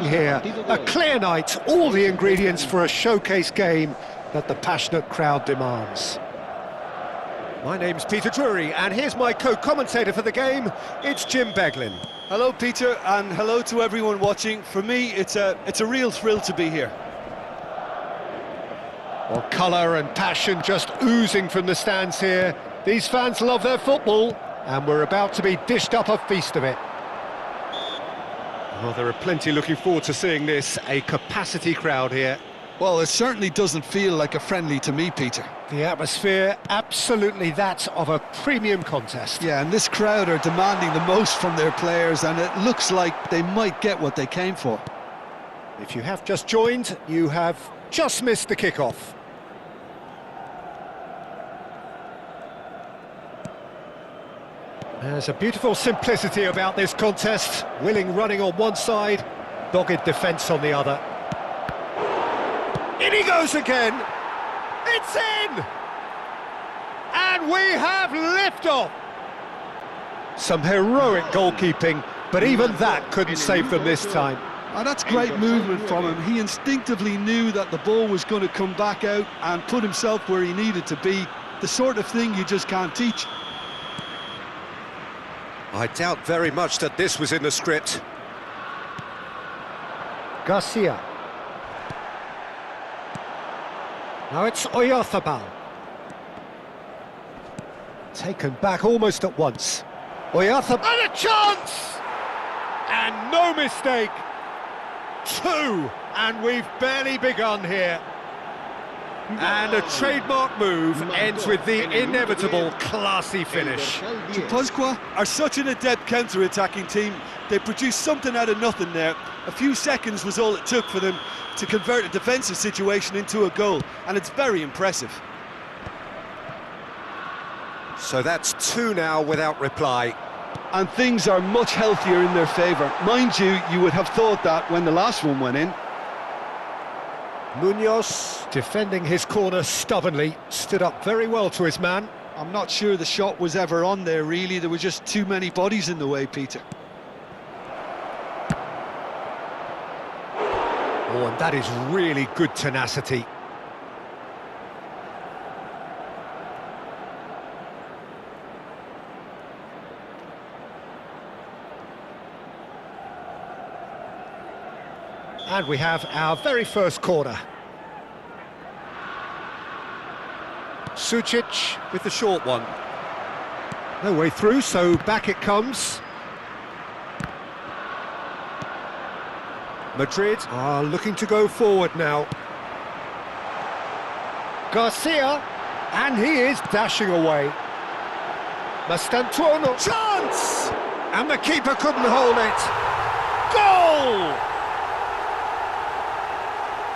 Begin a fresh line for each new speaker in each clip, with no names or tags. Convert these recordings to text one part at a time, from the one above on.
Here, a clear night, all the ingredients for a showcase game that the passionate crowd demands. My name's Peter Drury, and here's my co-commentator for the game, it's Jim Beglin.
Hello Peter, and hello to everyone watching. For me, it's a real thrill to be here.
Well, colour and passion just oozing from the stands here. These fans love their football, and we're about to be dished up a feast of it. Well, there are plenty looking forward to seeing this, a capacity crowd here.
Well, it certainly doesn't feel like a friendly to me, Peter.
The atmosphere, absolutely that of a premium contest.
Yeah, and this crowd are demanding the most from their players, and it looks like they might get what they came for.
If you have just joined, you have just missed the kickoff. There's a beautiful simplicity about this contest. Willing running on one side, dogged defence on the other. In he goes again! It's in! And we have liftoff! Some heroic goalkeeping, but even that couldn't save them this time.
Oh, that's great movement from him. He instinctively knew that the ball was going to come back out and put himself where he needed to be. The sort of thing you just can't teach.
I doubt very much that this was in the script. Garcia. Now it's Oyarzabal. Taken back almost at once. Oyarzabal. And a chance! And no mistake. Two, and we've barely begun here. And a trademark move ends with the inevitable classy finish.
Pasqua are such an adept counter-attacking team. They produced something out of nothing there. A few seconds was all it took for them to convert a defensive situation into a goal, and it's very impressive.
So that's two now without reply.
And things are much healthier in their favour. Mind you, you would have thought that when the last one went in.
Munoz, defending his corner stubbornly, stood up very well to his man.
I'm not sure the shot was ever on there, really. There were just too many bodies in the way, Peter.
Oh, and that is really good tenacity. And we have our very first corner. Sucic with the short one. No way through, so back it comes. Madrid are looking to go forward now. Garcia, and he is dashing away. Mastantuono, chance! And the keeper couldn't hold it. Goal!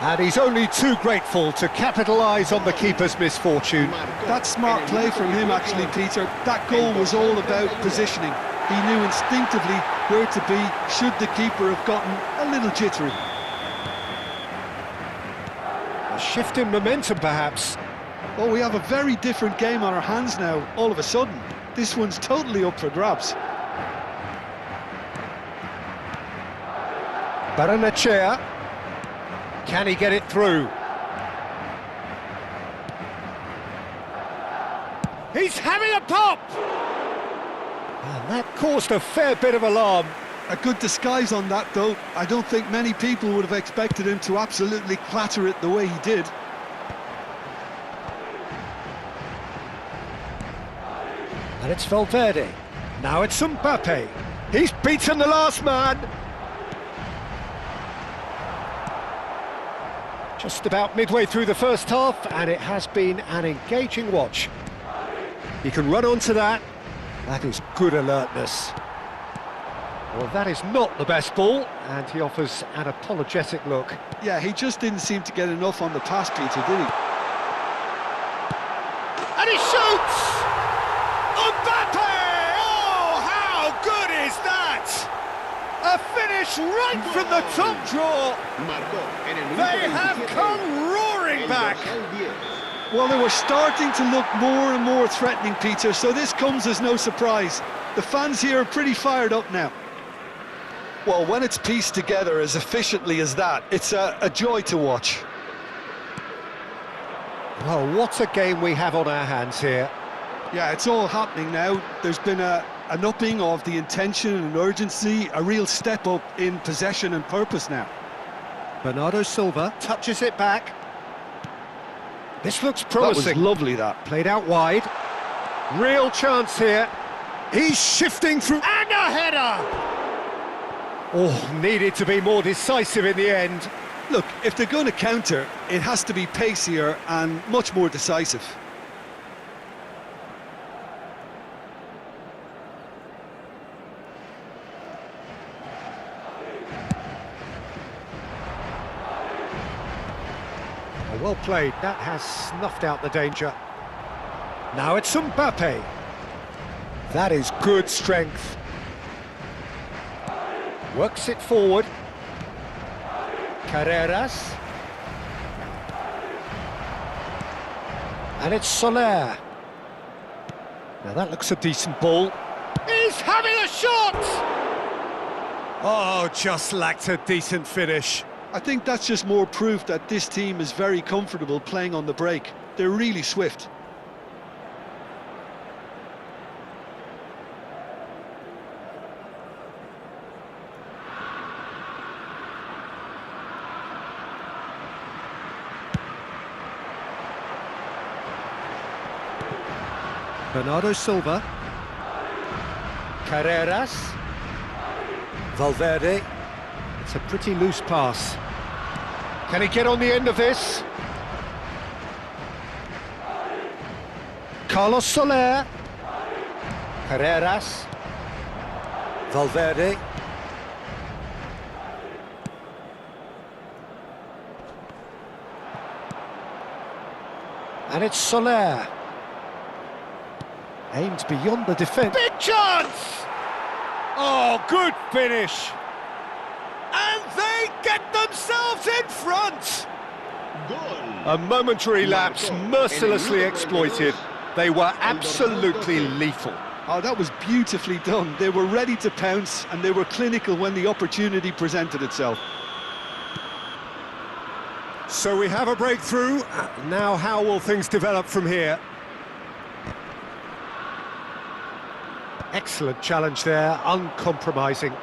And he's only too grateful to capitalise on the keeper's misfortune.
That's smart play from him, actually, Peter. That goal was all about positioning. He knew instinctively where to be should the keeper have gotten a little jittery.
A shift in momentum, perhaps.
Oh, we have a very different game on our hands now, all of a sudden. This one's totally up for grabs.
Baranachea. Can he get it through? He's having a pop! And that caused a fair bit of alarm.
A good disguise on that, though. I don't think many people would have expected him to absolutely clatter it the way he did.
And it's Valverde. Now it's Mbappe. He's beaten the last man. Just about midway through the first half, and it has been an engaging watch. He can run onto that. That is good alertness. Well, that is not the best ball, and he offers an apologetic look.
Yeah, he just didn't seem to get enough on the pass, Peter, did he?
And he shoots! Mbappe! Oh, how good is that? A finish right from the top draw. They have come roaring back.
Well, they were starting to look more and more threatening, Peter, so this comes as no surprise. The fans here are pretty fired up now. Well, when it's pieced together as efficiently as that, it's a joy to watch.
Well, what a game we have on our hands here.
Yeah, it's all happening now. There's been an upping of the intention and urgency, a real step up in possession and purpose now.
Bernardo Silva touches it back. This looks promising.
That was lovely, that.
Played out wide. Real chance here. He's shifting through. And a header! Oh, needed to be more decisive in the end.
Look, if they're going to counter, it has to be pacier and much more decisive.
Oh, well played. That has snuffed out the danger. Now it's Mbappe. That is good strength. Works it forward. Carreras. And it's Soler. Now that looks a decent ball. He's having a shot! Oh, just lacked a decent finish.
I think that's just more proof that this team is very comfortable playing on the break. They're really swift.
Bernardo Silva. Carreras. Valverde. It's a pretty loose pass. Can he get on the end of this? Carlos Soler. Carreras. Valverde. And it's Soler. Aims beyond the defence. Big chance! Oh, good finish. And they get themselves in front. A momentary lapse mercilessly exploited. They were absolutely lethal.
Oh, that was beautifully done. They were ready to pounce and they were clinical when the opportunity presented itself.
So we have a breakthrough. Now how will things develop from here? Excellent challenge there, uncompromising.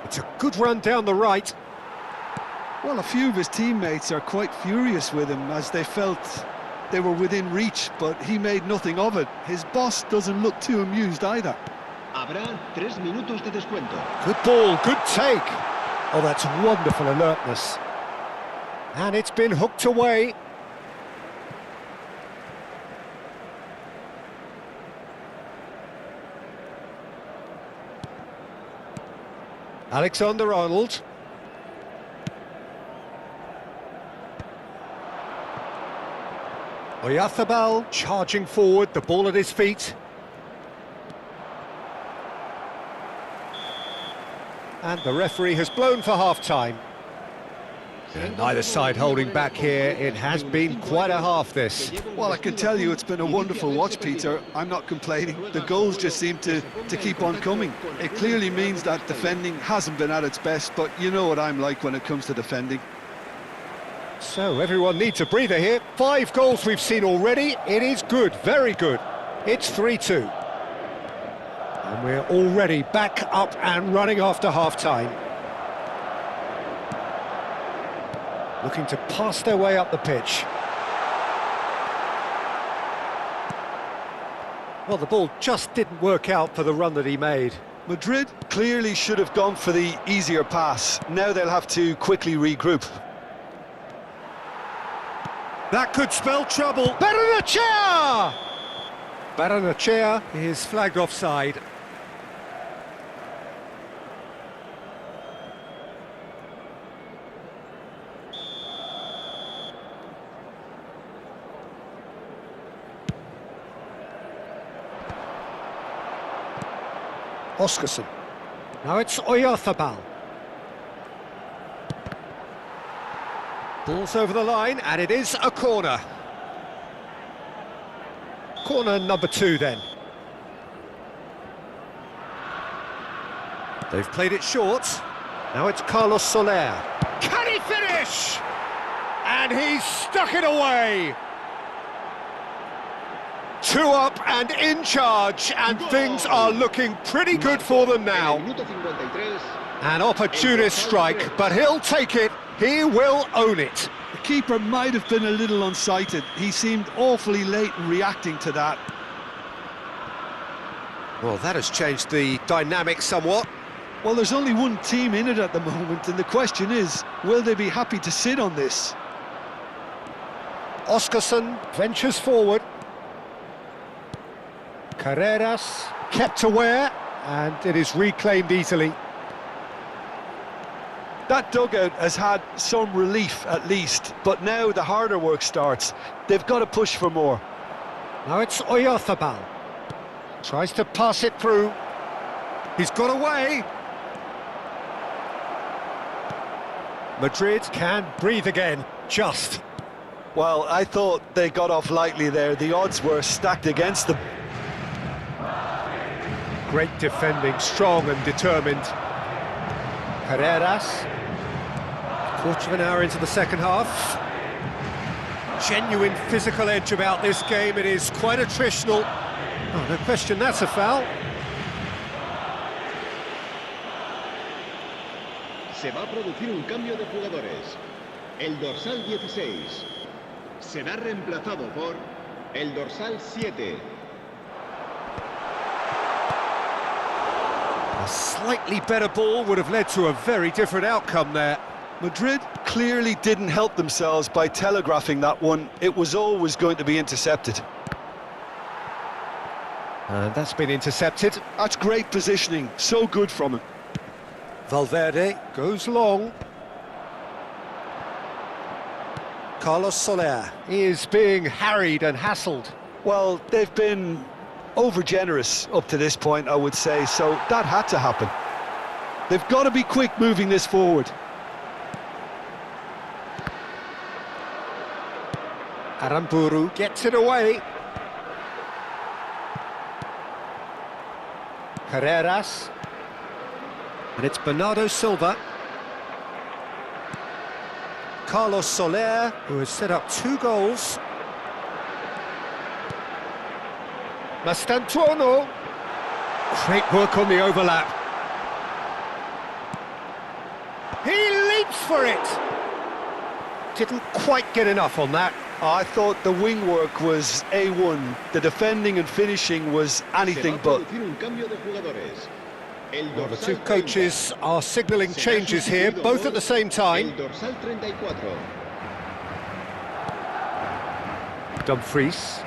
It's a good run down the right.
Well, a few of his teammates are quite furious with him as they felt they were within reach, but he made nothing of it. His boss doesn't look too amused either.
Habrá 3 minutos de descuento.
Good ball, good take. Oh, that's wonderful alertness. And it's been hooked away. Alexander-Arnold. Oyarzabal charging forward, the ball at his feet. And the referee has blown for half-time. And neither side holding back here. It has been quite a half, this.
Well, I can tell you it's been a wonderful watch, Peter. I'm not complaining. The goals just seem to keep on coming. It clearly means that defending hasn't been at its best, but you know what I'm like when it comes to defending.
So everyone needs a breather here. 5 goals we've seen already. It is good, very good. It's 3-2. And we're already back up and running after half-time. Looking to pass their way up the pitch. Well, the ball just didn't work out for the run that he made.
Madrid clearly should have gone for the easier pass. Now they'll have to quickly regroup.
That could spell trouble. Barrenechea! Barrenechea is flagged offside. Oscarson. Now it's Oyarzabal. Ball's over the line, and it is a corner. Corner number 2 then. They've played it short. Now it's Carlos Soler. Can he finish? And he's stuck it away. 2 up and in charge, and things are looking pretty good for them now. An opportunist strike, but he'll take it. He will own it.
The keeper might have been a little unsighted. He seemed awfully late in reacting to that.
Well, that has changed the dynamic somewhat.
Well, there's only one team in it at the moment, and the question is, will they be happy to sit on this?
Oscarson ventures forward. Carreras kept aware, and it is reclaimed easily.
That dugout has had some relief at least, but now the harder work starts. They've got to push for more.
Now it's Oyarzabal. Tries to pass it through. He's got away. Madrid can breathe again, just.
Well, I thought they got off lightly there. The odds were stacked against them.
Great defending, strong and determined. Carreras. Quarter of an hour into the second half. Genuine physical edge about this game. It is quite attritional. Oh, no question, that's a foul.
Se va a producir un cambio de jugadores. El dorsal 16 será reemplazado por el dorsal 7.
A slightly better ball would have led to a very different outcome there.
Madrid clearly didn't help themselves by telegraphing that one. It was always going to be intercepted.
And that's been intercepted.
That's great positioning, so good from him.
Valverde goes long. Carlos Soler is being harried and hassled.
Well, they've been over-generous up to this point, I would say, so that had to happen. They've got to be quick moving this forward.
Aramburu gets it away. Carreras. And it's Bernardo Silva. Carlos Soler, who has set up 2 goals. Mastantuono. Great work on the overlap. He leaps for it. Didn't quite get enough on that.
I thought the wing work was A1. The defending and finishing was anything but.
Well, the 2 coaches are signalling changes here, both at the same time. Dumfries.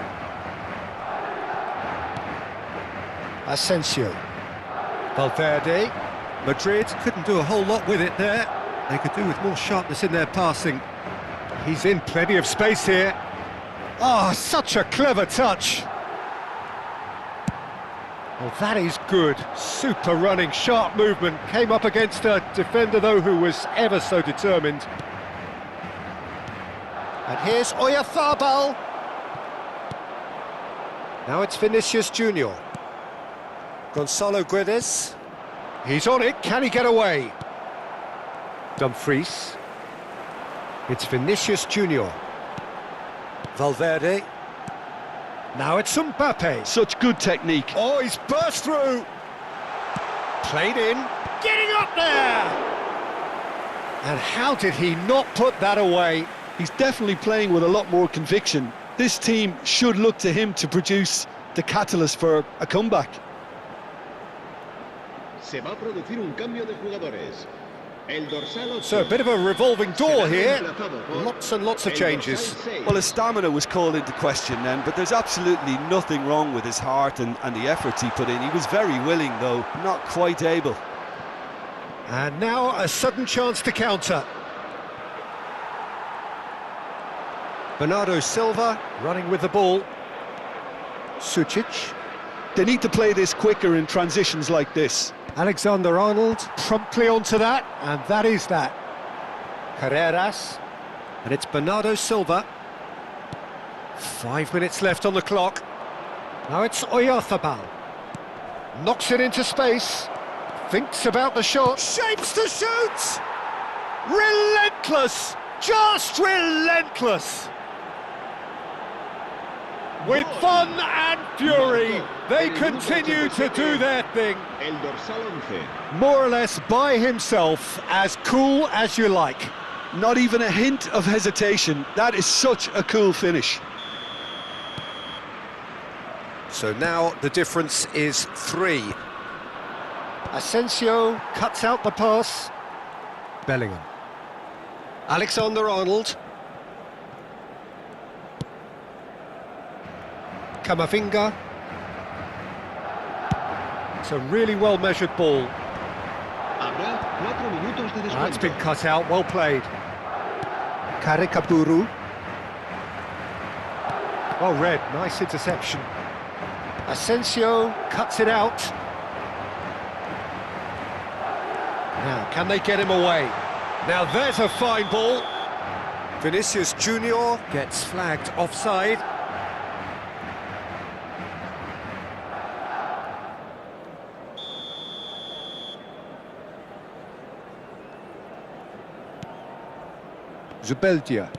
Asensio. Valverde. Madrid couldn't do a whole lot with it there. They could do with more sharpness in their passing. He's in plenty of space here. Oh, such a clever touch. Well, that is good. Super running, sharp movement. Came up against a defender, though, who was ever so determined. And here's Oyarzabal. Now it's Vinicius Junior. Gonzalo Guedes. He's on it. Can he get away? Dumfries. It's Vinicius Junior. Valverde. Now it's Mbappe.
Such good technique.
Oh, he's burst through. Played in. Getting up there! And how did he not put that away?
He's definitely playing with a lot more conviction. This team should look to him to produce the catalyst for a comeback.
Se va a producir un cambio de jugadores.
So a bit of a revolving door here. Lots and lots of changes.
Well, his stamina was called into question then, but there's absolutely nothing wrong with his heart and the efforts he put in. He was very willing, though, not quite able.
And now a sudden chance to counter. Bernardo Silva running with the ball. Sucic.
They need to play this quicker in transitions like this.
Alexander-Arnold promptly onto that, and that is that. Carreras, and it's Bernardo Silva. 5 minutes left on the clock. Now it's Oyarzabal. Knocks it into space. Thinks about the shot. Shapes to shoot! Relentless! Just relentless! With fun and fury, they continue to do their thing.
El dorsal 11.
More or less by himself, as cool as you like.
Not even a hint of hesitation. That is such a cool finish.
So now the difference is 3.
Asensio cuts out the pass. Bellingham. Alexander-Arnold. Camavinga. It's a really well-measured ball.
Habrá 4 minutos de
That's
descuento.
been cut out, well played. Karikaburu. Well read, nice interception. Asensio cuts it out. Now, can they get him away? Now there's a fine ball.
Vinicius Junior gets flagged offside.
Zubeldia.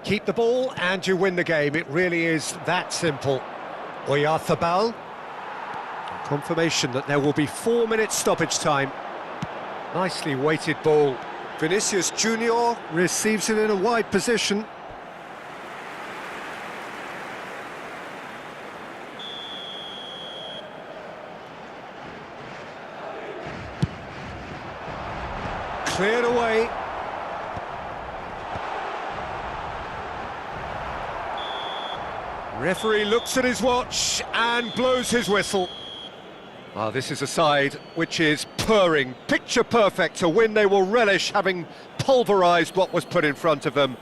Keep the ball and you win the game. It really is that simple. Oyarzabal. Confirmation that there will be 4 minutes stoppage time. Nicely weighted ball.
Vinicius Junior
Receives it in a wide position. Cleared away. Referee looks at his watch and blows his whistle. This is a side which is purring, picture perfect, a win they will relish, having pulverised what was put in front of them.